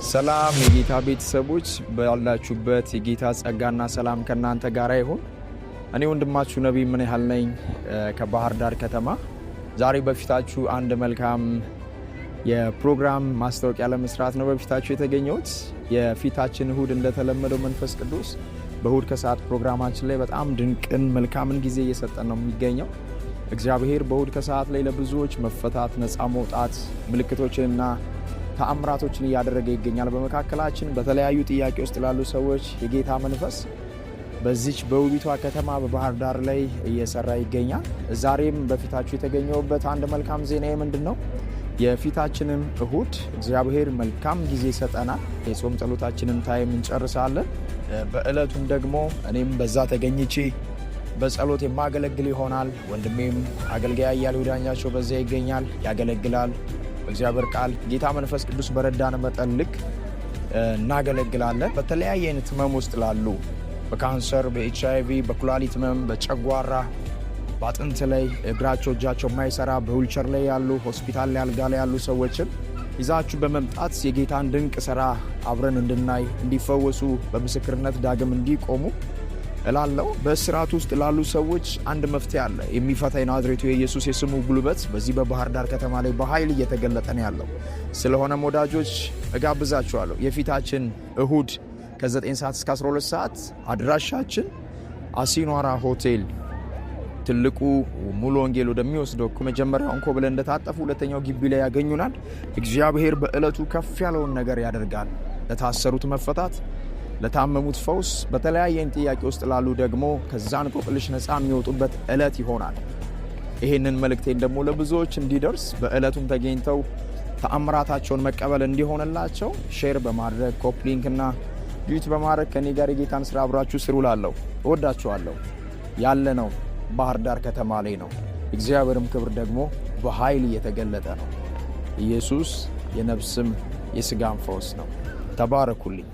ሰላም የጌታ ቤተሰቦች ባላችሁበት የጌታ ጸጋና ሰላም ከናንተ ጋር ይሁን። እኔ ወንድማችሁ ነብይ ምን ያህል ነኝ ከባህር ዳር ከተማ። ዛሬ በፊታችሁ አንድ መልካም የፕሮግራም ማስታወቂያ ለመስራት ነው በፊታችሁ የተገኘሁት። የፊታችን እሁድ እንደተለመደው መንፈስ ቅዱስ በእሁድ ከሰዓት ፕሮግራማችን ላይ በጣም ድንቅን መልካምን ጊዜ እየሰጠን ነው የሚገኘው። እግዚአብሔር በእሁድ ከሰዓት ላይ ለብዙዎች መፈታት፣ ነፃ መውጣት፣ ምልክቶችንና ተአምራቶችን እያደረገ ይገኛል በመካከላችን። በተለያዩ ጥያቄ ውስጥ ላሉ ሰዎች የጌታ መንፈስ በዚች በውቢቷ ከተማ በባህር ዳር ላይ እየሰራ ይገኛል። ዛሬም በፊታችሁ የተገኘሁበት አንድ መልካም ዜና ምንድነው? የፊታችንን እሁድ እግዚአብሔር መልካም ጊዜ ይሰጠናል። የጾም ጸሎታችንን ታይም እንጨርሳለን። በእለቱም ደግሞ እኔም በዛ ተገኝቼ በጸሎት የማገለግል ይሆናል። ወንድሜም አገልጋይ አያሌው ዳኛቸው በዛ ይገኛል፣ ያገለግላል። በእግዚአብሔር ቃል ጌታ መንፈስ ቅዱስ በረዳን መጠን ልክ እናገለግላለን። በተለያየ አይነት ህመም ውስጥ ላሉ በካንሰር፣ በኤችአይቪ፣ በኩላሊት ህመም፣ በጨጓራ፣ በአጥንት ላይ እግራቸው እጃቸው የማይሰራ በዊልቸር ላይ ያሉ ሆስፒታል ላይ አልጋ ላይ ያሉ ሰዎችን ይዛችሁ በመምጣት የጌታን ድንቅ ስራ አብረን እንድናይ እንዲፈወሱ በምስክርነት ዳግም እንዲቆሙ እላለሁ። በእስራት ውስጥ ላሉ ሰዎች አንድ መፍትሄ አለ። የሚፈታ የናዝሬቱ የኢየሱስ የስሙ ጉልበት በዚህ በባህር ዳር ከተማ ላይ በኃይል እየተገለጠ ነው ያለው። ስለሆነም ወዳጆች እጋብዛችኋለሁ። የፊታችን እሁድ ከ9 ሰዓት እስከ 12 ሰዓት አድራሻችን አሲኗራ ሆቴል ትልቁ ሙሉ ወንጌል ወደሚወስደው መጀመሪያውን ኮብለ እንደታጠፉ ሁለተኛው ግቢ ላይ ያገኙናል። እግዚአብሔር በእለቱ ከፍ ያለውን ነገር ያደርጋል። ለታሰሩት መፈታት፣ ለታመሙት ፈውስ፣ በተለያየ ጥያቄ ውስጥ ላሉ ደግሞ ከዛን ቆቅልሽ ነፃ የሚወጡበት እለት ይሆናል። ይሄንን መልእክቴን ደግሞ ለብዙዎች እንዲደርስ በእለቱም ተገኝተው ተአምራታቸውን መቀበል እንዲሆንላቸው ሼር በማድረግ ኮፒ ሊንክና ዲዩት በማድረግ ከኔ ጋር የጌታን ስራ አብራችሁ ስሩ ላለው እወዳችኋለሁ። ያለነው ባህር ዳር ከተማ ላይ ነው። እግዚአብሔርም ክብር ደግሞ በኃይል እየተገለጠ ነው። ኢየሱስ የነፍስም የስጋም ፈውስ ነው። ተባረኩልኝ።